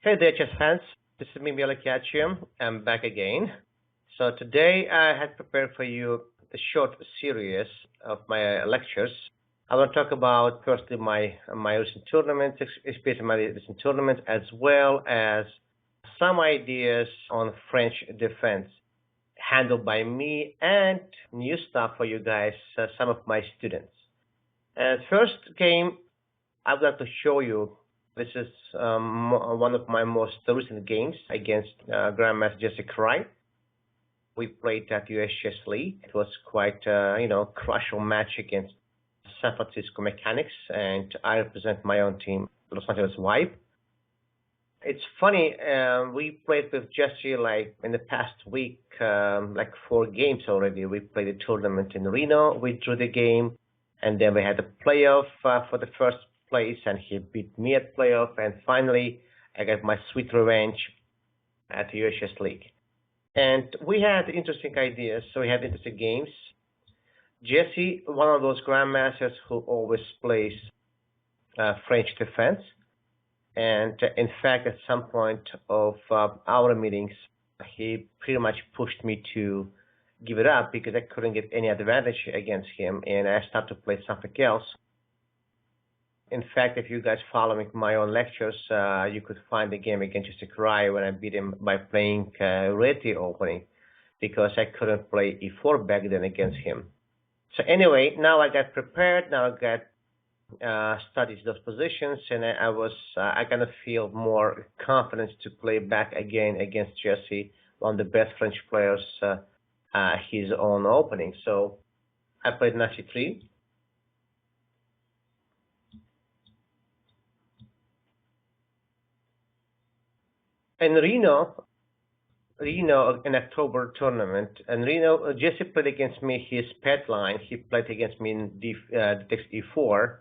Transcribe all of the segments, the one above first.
Hey there, chess fans. This is me, Kachium. I'm back again. So today I had prepared for you a short series of my lectures. I want to talk about firstly my recent tournaments, especially my recent tournaments, as well as some ideas on French defense handled by me and new stuff for you guys, some of my students. And first game I'd like to show you. This is one of my most recent games against Grandmaster Jesse Cry. We played at US Chess League. It was quite, crucial match against San Francisco Mechanics, and I represent my own team, Los Angeles Vibe. It's funny, we played with Jesse like in the past week, like 4 games already. We played a tournament in Reno. We drew the game, and then we had a playoff for the first place, and he beat me at playoff. And finally, I got my sweet revenge at the UHS League. And we had interesting ideas, so we had interesting games. Jesse, one of those grandmasters who always plays French defense. And in fact, at some point of our meetings, he pretty much pushed me to give it up because I couldn't get any advantage against him, and I started to play something else. In fact, if you guys following my own lectures, you could find the game against Jesse Cry when I beat him by playing Reti opening because I couldn't play e4 back then against him. So anyway, now I got prepared. Now I got studied those positions, and I kind of feel more confidence to play back again against Jesse, one of the best French players, his own opening. So I played Knight c3. In Reno, in October tournament, and Reno, Jesse played against me his pet line. He played against me in takes e4,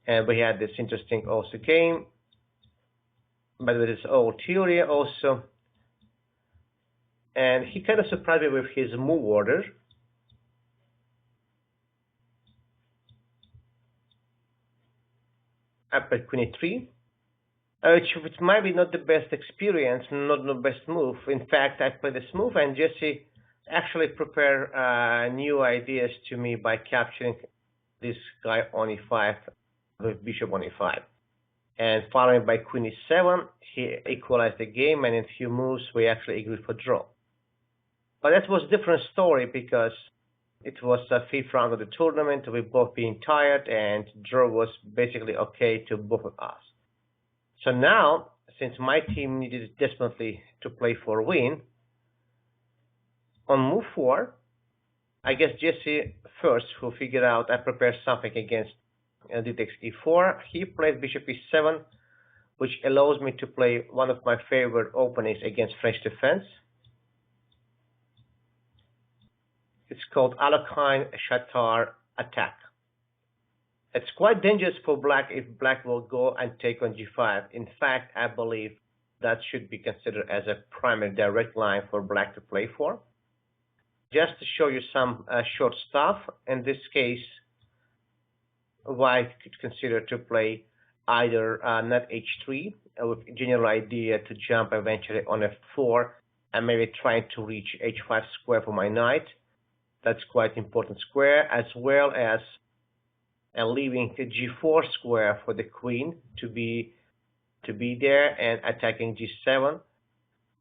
and we had this interesting also game, but with his old theory also. And he kind of surprised me with his move order. I played Queen e3. Which might be not the best experience, not the best move. In fact, I played this move, and Jesse actually prepared new ideas to me by capturing this guy on e5 with bishop on e5. And following by queen e7, he equalized the game, and in a few moves, we actually agreed for draw. But that was a different story because it was the 5th round of the tournament. We both being tired, and draw was basically okay to both of us. So now, since my team needed desperately to play for a win, on move 4, I guess Jesse first, who figured out I prepared something against d takes e4, he played bishop e7, which allows me to play one of my favorite openings against French defense. It's called Alekhine-Chater attack. It's quite dangerous for black if black will go and take on g5. In fact, I believe that should be considered as a primary direct line for black to play for. Just to show you some short stuff, in this case, white could consider to play either knight h3 with general idea to jump eventually on f4 and maybe trying to reach h5 square for my knight. That's quite important square, as well as and leaving the g4 square for the queen to be there and attacking g7.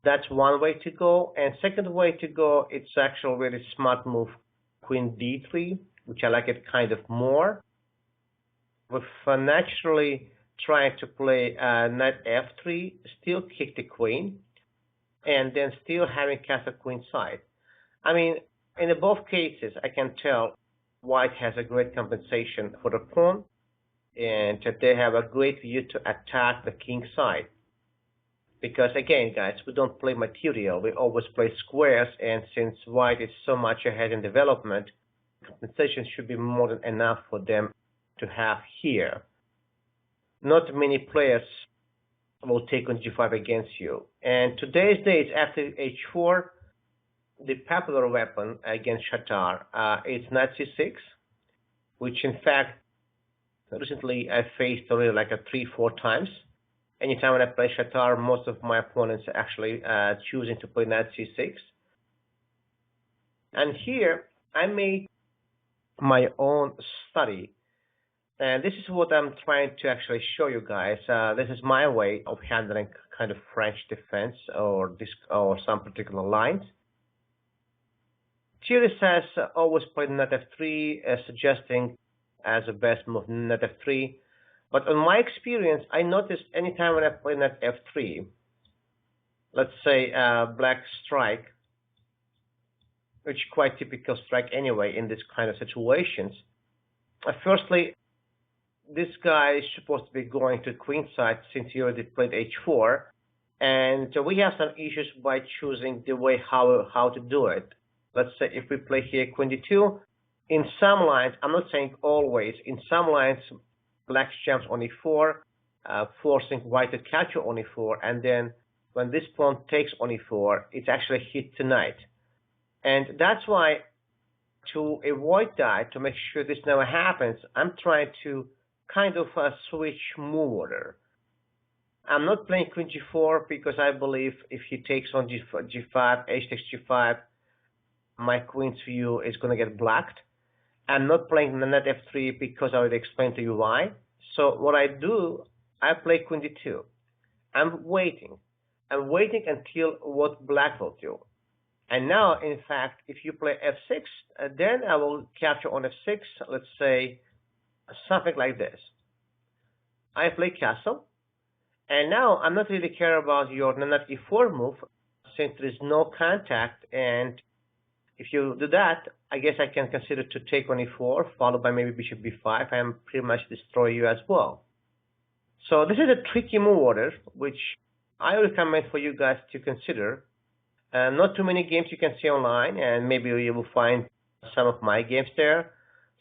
That's one way to go. And second way to go, it's actually a really smart move, queen d3, which I like it kind of more. With naturally trying to play knight f3, still kick the queen, and then still having castle queen side. I mean, in both cases, I can tell white has a great compensation for the pawn, and they have a great view to attack the king side. Because again, guys, we don't play material, we always play squares, and since white is so much ahead in development, compensation should be more than enough for them to have here. Not many players will take on g5 against you. And today's days, after h4, the popular weapon against Chater is knight c6, which in fact recently I faced already like 3-4 times, Anytime when I play Shatar, most of my opponents are actually choosing to play knight c6. And here I made my own study. And this is what I'm trying to actually show you guys. This is my way of handling kind of French defense or some particular lines. Thierry says always play knight f3, suggesting as a best move knight f3. But on my experience, I noticed anytime when I play knight f3, let's say black strike, which is quite typical strike anyway in this kind of situations. Firstly, this guy is supposed to be going to queen side since he already played h4, and we have some issues by choosing the way how to do it. Let's say if we play here queen d2, in some lines, I'm not saying always, in some lines black jumps on e4, forcing white to capture on e4, and then when this pawn takes on e4, it's actually hit to knight. And that's why, to avoid that, to make sure this never happens, I'm trying to kind of switch move order. I'm not playing queen g4 because I believe if he takes on g5, h takes g5, my queen's view is going to get blocked. I'm not playing knight f3 because I already explained to you why. So what I do, I play queen d2. I'm waiting. I'm waiting until what black will do. And now, in fact, if you play f6, then I will capture on f6, let's say something like this. I play castle, and now I'm not really care about your knight e4 move, since there is no contact, and if you do that, I guess I can consider to take on e4, followed by maybe bishop b5, and pretty much destroy you as well. So this is a tricky move order, which I recommend for you guys to consider. Not too many games you can see online, and maybe you will find some of my games there.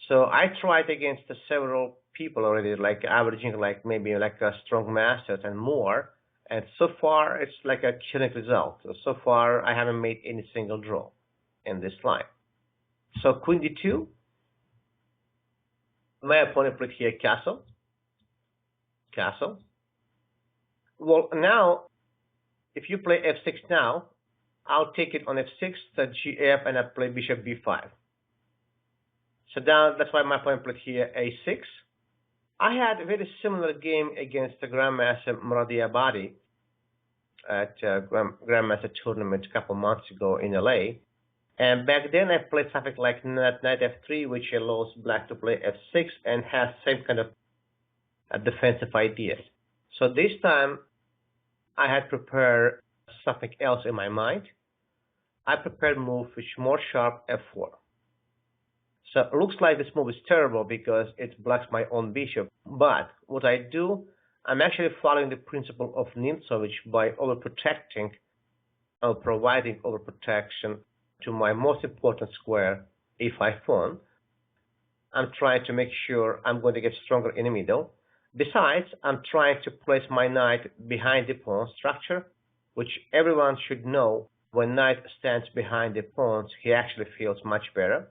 So I tried against several people already, like averaging like maybe like a strong masters and more. And so far, it's like a killing result. So far, I haven't made any single draw in this line. So queen d2. My opponent played here castle. Castle. Well, now, if you play f6 now, I'll take it on f6, gf, and I play bishop b5. So now that's why my opponent played here a6. I had a very similar game against the Grandmaster Muradiabadi at Grandmaster tournament a couple months ago in LA. And back then I played something like knight f3, which allows black to play f6 and has same kind of defensive ideas. So this time I had prepared something else in my mind. I prepared a move which is more sharp f4. So it looks like this move is terrible because it blocks my own bishop. But what I do, I'm actually following the principle of Nimzowitsch by overprotecting or providing overprotection to my most important square, e5 pawn. I'm trying to make sure I'm going to get stronger in the middle. Besides, I'm trying to place my knight behind the pawn structure, which everyone should know. When knight stands behind the pawns, he actually feels much better.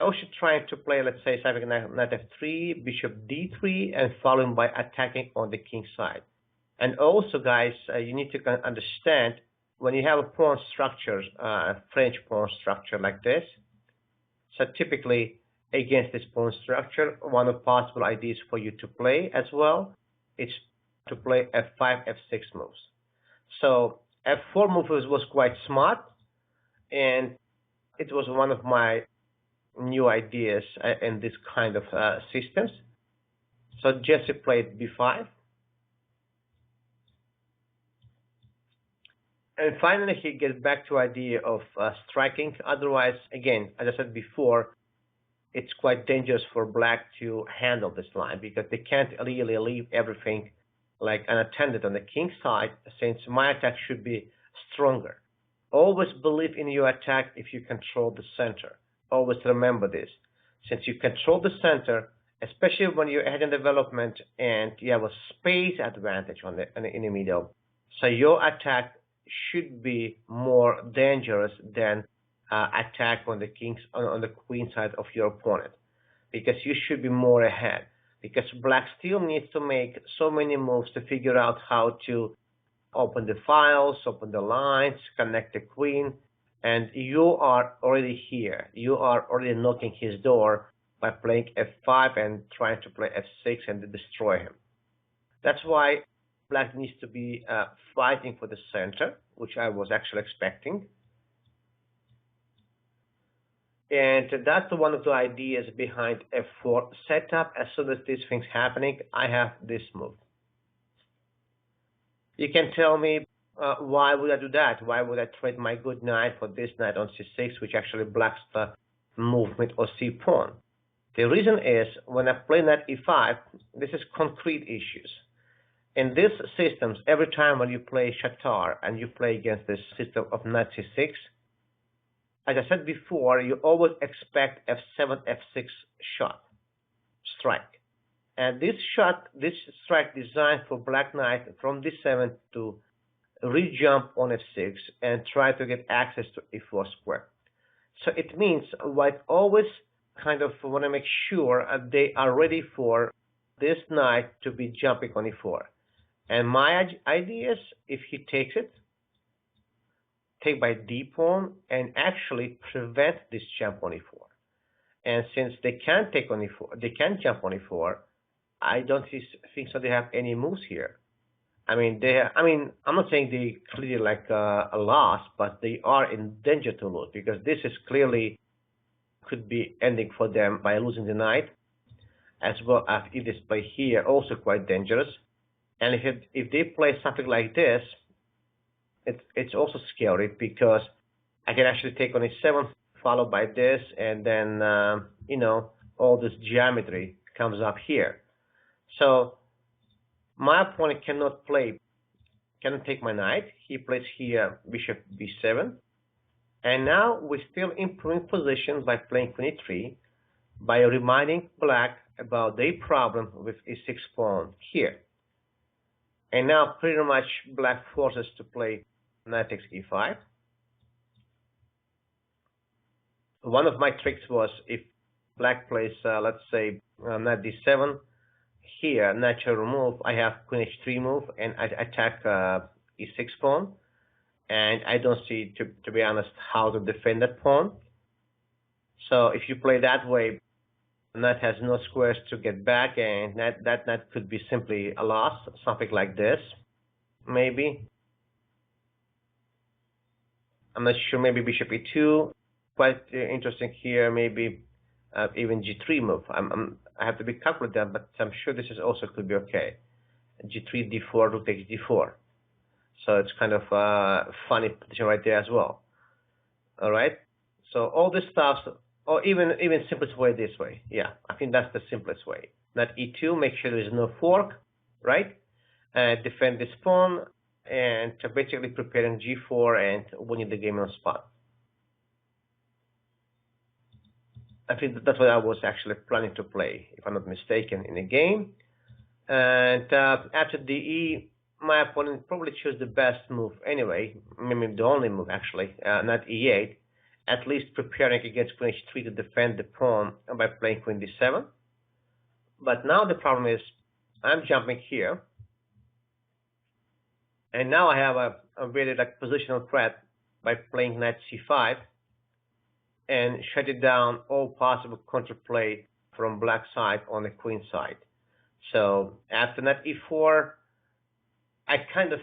I also trying to play, let's say, something like knight f3, bishop d3, and following by attacking on the king side. And also, guys, you need to understand when you have a pawn structure, French pawn structure like this. So typically, against this pawn structure, one of the possible ideas for you to play as well is to play f5, f6 moves. So f4 move was quite smart, and it was one of my new ideas in this kind of systems. So Jesse played b5. And finally, he gets back to idea of striking. Otherwise, again, as I said before, it's quite dangerous for black to handle this line because they can't really leave everything like unattended on the king side, since my attack should be stronger. Always believe in your attack if you control the center. Always remember this. Since you control the center, especially when you're ahead in development and you have a space advantage in the middle, so your attack should be more dangerous than attack on the queen side of your opponent, because you should be more ahead. because black still needs to make so many moves to figure out how to open the files, open the lines, connect the queen, and you are already here. You are already knocking his door by playing f5 and trying to play f6 and destroy him. That's why black needs to be fighting for the center, which I was actually expecting. And that's one of the ideas behind f4 setup. As soon as this thing's happening, I have this move. You can tell me why would I do that? Why would I trade my good knight for this knight on c6, which actually blocks the movement of c pawn? The reason is when I play knight e5, this is concrete issues. In these systems, every time when you play Shatar and you play against this system of knight c6, as I said before, you always expect f7, f6 shot, strike. And this strike designed for black knight from d7 to re-jump on f6 and try to get access to e4 square. So it means white always kind of want to make sure they are ready for this knight to be jumping on e4. And my idea is, if he takes it, take by d pawn and actually prevent this jump on e4. And since they can't take on e4, they can't jump on e4, I don't think so they have any moves here. I'm not saying they clearly like a loss, but they are in danger to lose, because this is clearly could be ending for them by losing the knight, as well as if this play here, also quite dangerous. And if they play something like this, it's also scary, because I can actually take on e7 followed by this, and then all this geometry comes up here. So my opponent cannot take my knight. He plays here bishop b7, and now we're still improving position by playing queen e3, by reminding black about their problem with e6 pawn here. And now pretty much black forces to play knight takes e5. One of my tricks was, if black plays, let's say, knight d7, here, natural move, I have queen h3 move, and I attack e6 pawn, and I don't see, to be honest, how to defend that pawn. So if you play that way, knight has no squares to get back, and that knight could be simply a loss, something like this, maybe. I'm not sure, maybe bishop e2, quite interesting here, maybe even g3 move. I have to be careful with that, but I'm sure this is also could be okay. g3, d4, rook takes d4. So it's kind of a funny position right there as well. All right. So all this stuff, or even simplest way this way. Yeah, I think that's the simplest way. Knight e2, make sure there is no fork, right? Defend this pawn, and basically preparing g4 and winning the game on spot. I think that's what I was actually planning to play, if I'm not mistaken, in the game. And after de, my opponent probably chose the best move anyway, maybe the only move actually, knight e8, at least preparing against queen h3 to defend the pawn by playing queen d7. But now the problem is, I'm jumping here, and now I have a really like positional threat by playing knight c5, and shutting down all possible counterplay from black side on the queen side. So after knight e4, I kind of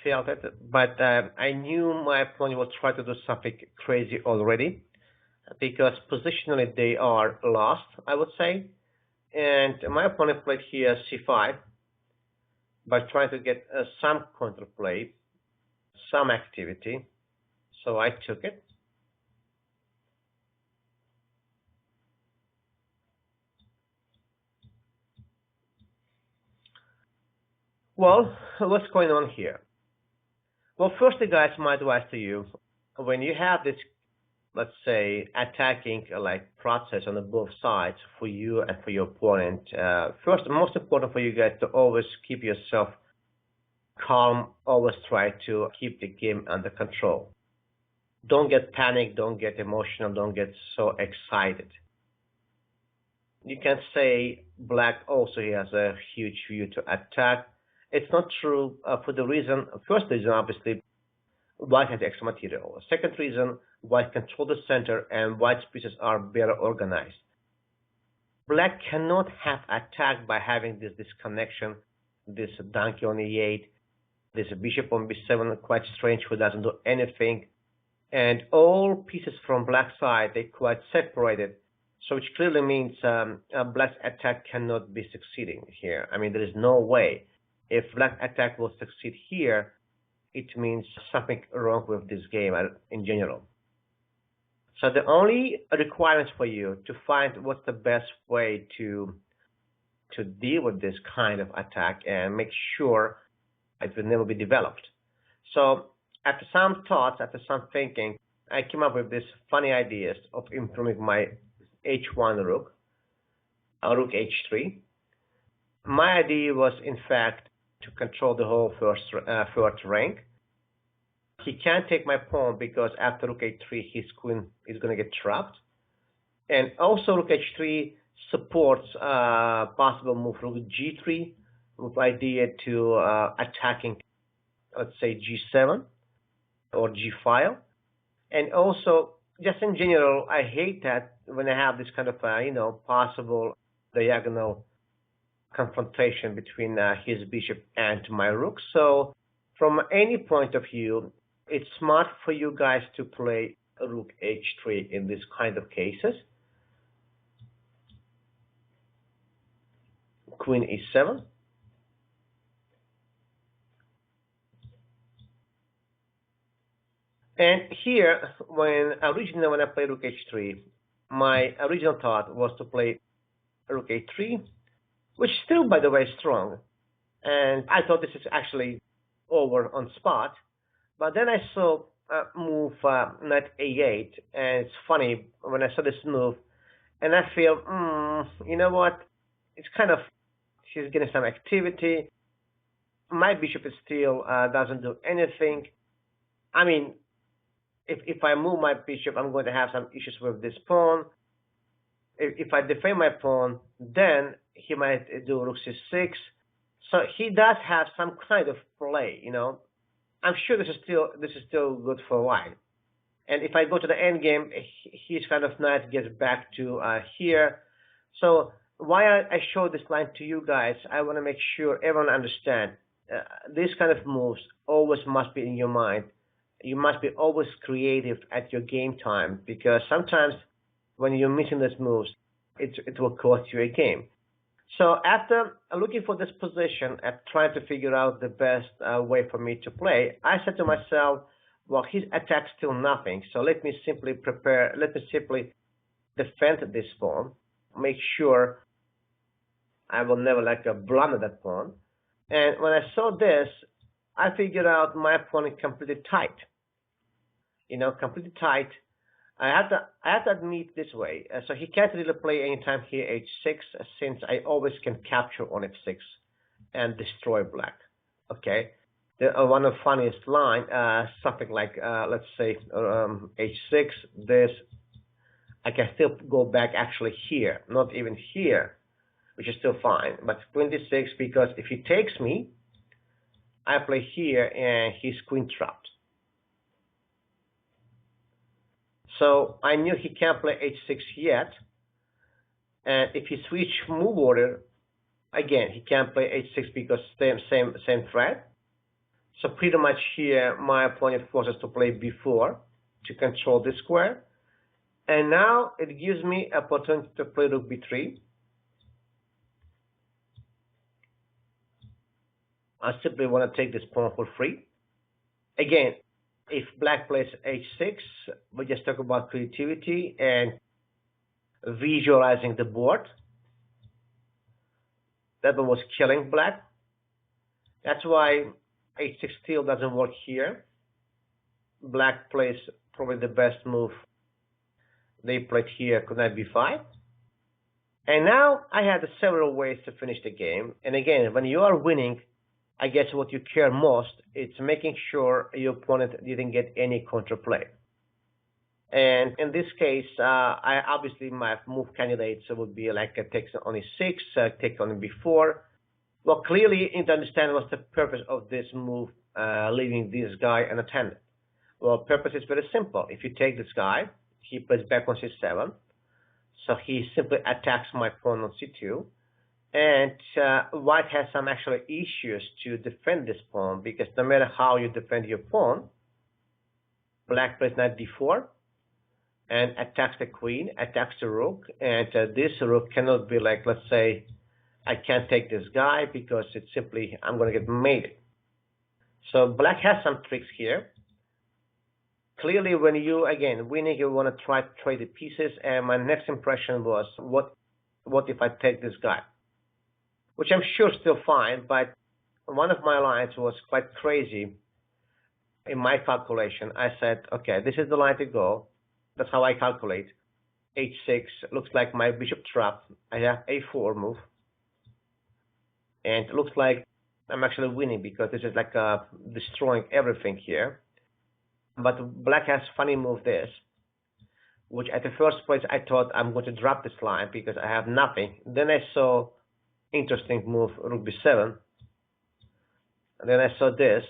felt it, but I knew my opponent would try to do something crazy already, because positionally they are lost, I would say. And my opponent played here c5 by trying to get some counterplay, some activity. So I took it. Well, what's going on here? Well, firstly, guys, my advice to you, when you have this, let's say, attacking like process on the both sides for you and for your opponent, first, most important for you guys to always keep yourself calm, always try to keep the game under control. Don't get panicked, don't get emotional, don't get so excited. You can say black also has a huge view to attack. It's not true for the reason, first reason, obviously, white has extra material. Second reason, white control the center and white's pieces are better organized. Black cannot have attack by having this disconnection, this donkey on e8, this bishop on b7, quite strange, who doesn't do anything. And all pieces from black side, they quite separated. So which clearly means black's attack cannot be succeeding here. I mean, there is no way. If black attack will succeed here, it means something wrong with this game in general. So the only requirements for you to find what's the best way to deal with this kind of attack and make sure it will never be developed. So after some thoughts, after some thinking, I came up with these funny ideas of improving my h1 rook, rook h3. My idea was, in fact, to control the whole first rank. He can't take my pawn because after rook h3, his queen is going to get trapped. And also rook h3 supports possible move rook g3 with idea to attacking, let's say, g7 or g file. And also, just in general, I hate that when I have this kind of, possible diagonal confrontation between his bishop and my rook. So from any point of view, it's smart for you guys to play rook h3 in this kind of cases. Queen e7. And here, originally when I played rook h3, my original thought was to play rook a3, which still, by the way, is strong. And I thought this is actually over on spot. But then I saw move knight a8, and it's funny when I saw this move, and I feel, you know what? It's kind of, she's getting some activity. My bishop is still doesn't do anything. I mean, if I move my bishop, I'm going to have some issues with this pawn. If I defend my pawn, then he might do rook c6. So he does have some kind of play, I'm sure this is still good for white. And if I go to the end game, his kind of knight gets back to here. So why I show this line to you guys, I want to make sure everyone understands. These kind of moves always must be in your mind. You must be always creative at your game time, because sometimes when you're missing these moves, it will cost you a game. So after looking for this position and trying to figure out the best way for me to play, I said to myself, well, his attack's still nothing, so let me simply defend this pawn, make sure I will never blunder that pawn. And when I saw this, I figured out my pawn is completely tight. Completely tight. I have to admit this way. So he can't really play anytime here h6, since I always can capture on f6 and destroy black. Okay. One of the funniest line, something like let's say h6. This I can still go back actually here, not even here, which is still fine. But queen d6, because if he takes me, I play here and he's queen trapped. So I knew he can't play h6 yet. And if he switch move order, again, he can't play h6 because same threat. So pretty much here, my opponent forces to play b4 to control this square. And now it gives me an opportunity to play rook b3. I simply want to take this pawn for free. Again, if black plays h6, we just talk about creativity and visualizing the board. That was killing black. That's why h6 still doesn't work here. Black plays probably the best move. They played here, knight b5. And now I had several ways to finish the game. And again, when you are winning, I guess what you care most is making sure your opponent didn't get any counterplay. And in this case, I obviously my move candidates would be like a take on e6, take on b4. Well, clearly you need to understand what's the purpose of this move, leaving this guy unattended. Well, purpose is very simple. If you take this guy, he plays back on c7, so he simply attacks my pawn on c2, and white has some actual issues to defend this pawn, because no matter how you defend your pawn, black plays knight d4 and attacks the queen, attacks the rook, and this rook cannot be like, let's say, I can't take this guy because it's simply, I'm going to get mated. So black has some tricks here. Clearly, when you, again, winning, you want to try to trade the pieces, and my next impression was, what if I take this guy? Which I'm sure still fine, but one of my lines was quite crazy. In my calculation, I said, okay, this is the line to go. That's how I calculate. h6 looks like my bishop trapped. I have a4 move. And it looks like I'm actually winning because this is like destroying everything here. But black has funny move this, which at the first place I thought I'm going to drop this line because I have nothing. Then I saw interesting move rook b7. And then I saw this.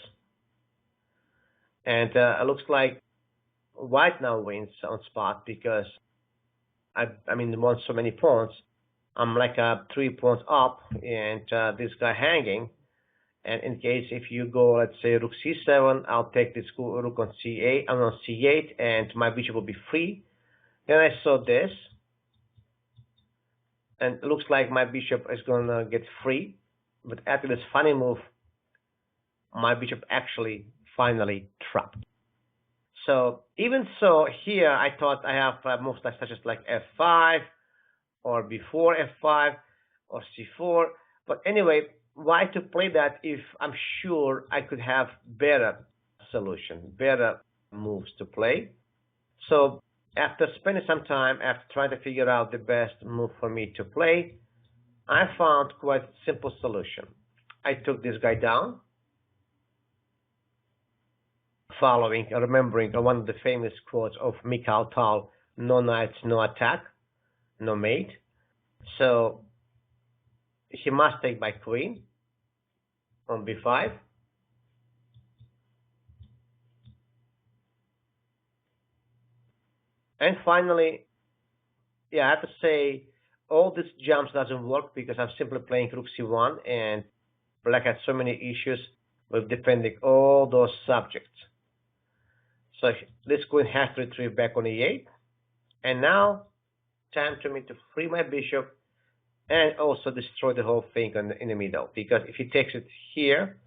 And it looks like white now wins on spot because I mean won so many pawns. I'm like 3 pawns up, and this guy hanging. And in case if you go, let's say rook c7, I'll take this rook on c8. I'm on c8, and my bishop will be free. Then I saw this, and it looks like my bishop is gonna get free. But after this funny move, my bishop actually finally trapped. So even so, here I thought I have moves like such as like f5 or before f5 or c4. But anyway, why to play that if I'm sure I could have better solution, better moves to play? So after spending some time, after trying to figure out the best move for me to play, I found quite a simple solution. I took this guy down, following, remembering one of the famous quotes of Mikhail Tal, no knights, no attack, no mate. So he must take my queen on b5. And finally, yeah, I have to say, all these jumps doesn't work because I'm simply playing rook c1, and black has so many issues with defending all those subjects. So this queen has to retrieve back on e8. And now, time for me to free my bishop and also destroy the whole thing in the middle. Because if he takes it here,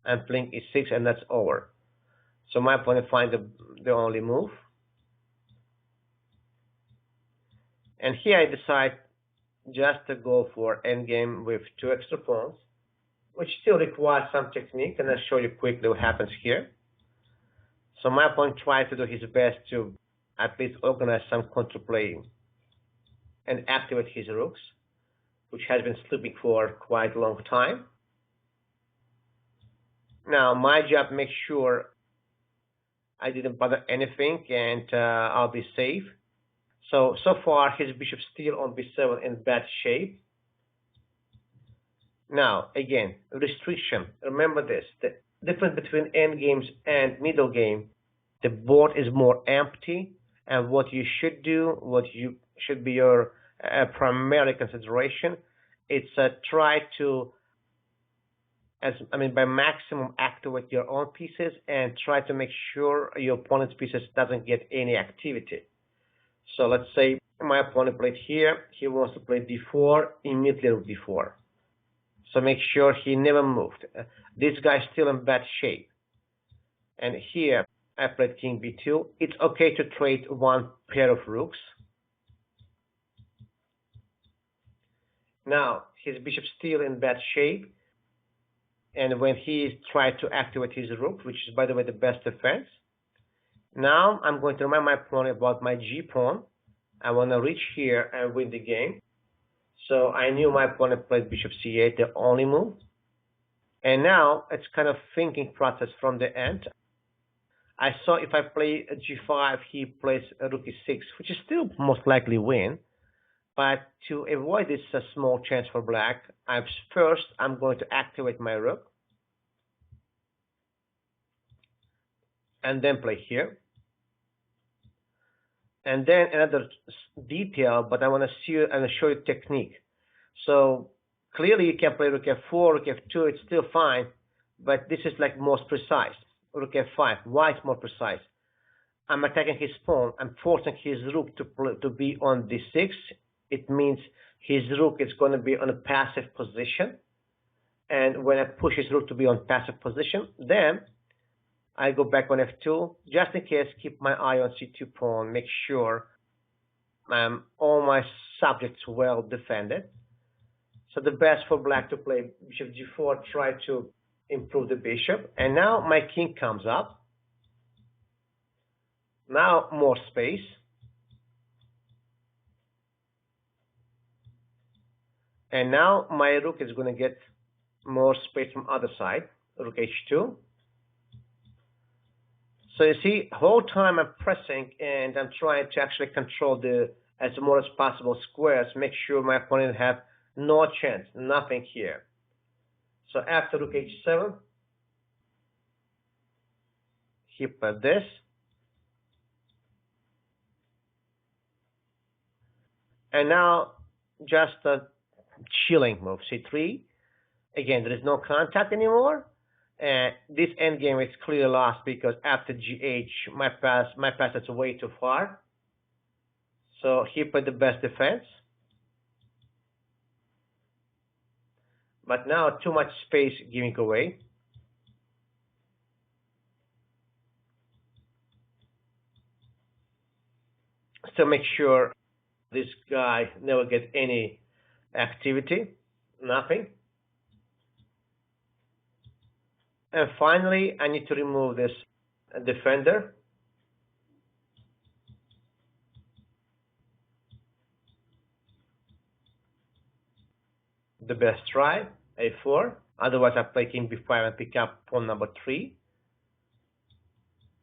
I'm playing e6 and that's over. So my opponent finds the only move. And here I decide just to go for endgame with 2 extra pawns, which still requires some technique, and I'll show you quickly what happens here. So my opponent tries to do his best to at least organize some counterplay and activate his rooks, which has been sleeping for quite a long time. Now my job, make sure I didn't bother anything, and I'll be safe. So far his bishop still on b7 in bad shape. Now again, restriction. Remember this: the difference between end games and middle game, the board is more empty, and what you should do, what you should be your primary consideration, it's try to, by maximum activate your own pieces and try to make sure your opponent's pieces doesn't get any activity. So let's say my opponent played here, he wants to play d4, immediately rook d4. So make sure he never moved. This guy's still in bad shape. And here I played king b2. It's okay to trade one pair of rooks. Now his bishop's still in bad shape. And when he tried to activate his rook, which is by the way the best defense, now I'm going to remind my opponent about my g-pawn. I want to reach here and win the game. So I knew my opponent played bishop c8, the only move. And now it's kind of thinking process from the end. I saw if I play a g5, he plays a rook e6, which is still most likely win. But to avoid this small chance for black, I'm going to activate my rook and then play here. And then another detail, but I want to see and show you technique. So clearly you can play rook f4, rook f2, it's still fine, but this is like most precise. Rook f5, why it's more precise? I'm attacking his pawn, I'm forcing his rook to be on d6. It means his rook is going to be on a passive position. And when I push his rook to be on passive position, then I go back on f2, just in case, keep my eye on c2 pawn, make sure all my subjects well defended. So the best for black to play bishop g4, try to improve the bishop. And now my king comes up. Now more space. And now my rook is going to get more space from other side, rook h2. So you see, whole time I'm pressing and I'm trying to actually control the as more as possible squares, make sure my opponent have no chance, nothing here. So after rook h7, he put this. And now just a chilling move, c3. Again, there is no contact anymore. And this endgame is clearly lost because after gh, my pass is way too far. So he put the best defense. But now too much space giving away. So make sure this guy never gets any activity, nothing. And finally, I need to remove this defender. The best try, a4. Otherwise, I play king b5 and pick up pawn number 3.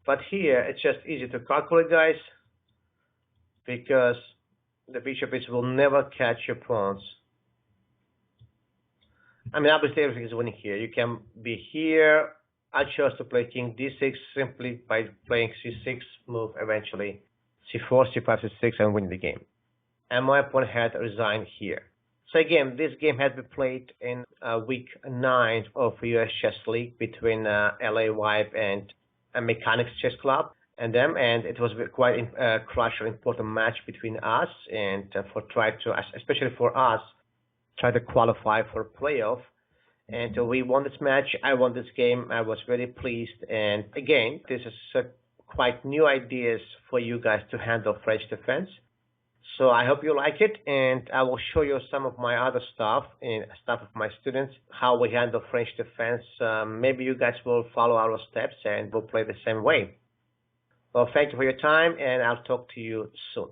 But here, it's just easy to calculate, guys, because the bishop will never catch your pawns. I mean, obviously everything is winning here. You can be here. I chose to play king d6 simply by playing c6 move eventually. c4, c5, c6, and win the game. And my opponent had resigned here. So again, this game had been played in week 9 of US Chess League between LA Vibe and Mechanics Chess Club and them, and it was quite a crucial, important match between us and especially for us, try to qualify for a playoff. And we won this match. I won this game. I was very pleased. And again, this is quite new ideas for you guys to handle French defense. So I hope you like it, and I will show you some of my other stuff and stuff of my students, how we handle French defense. Maybe you guys will follow our steps and will play the same way. Well, thank you for your time, and I'll talk to you soon.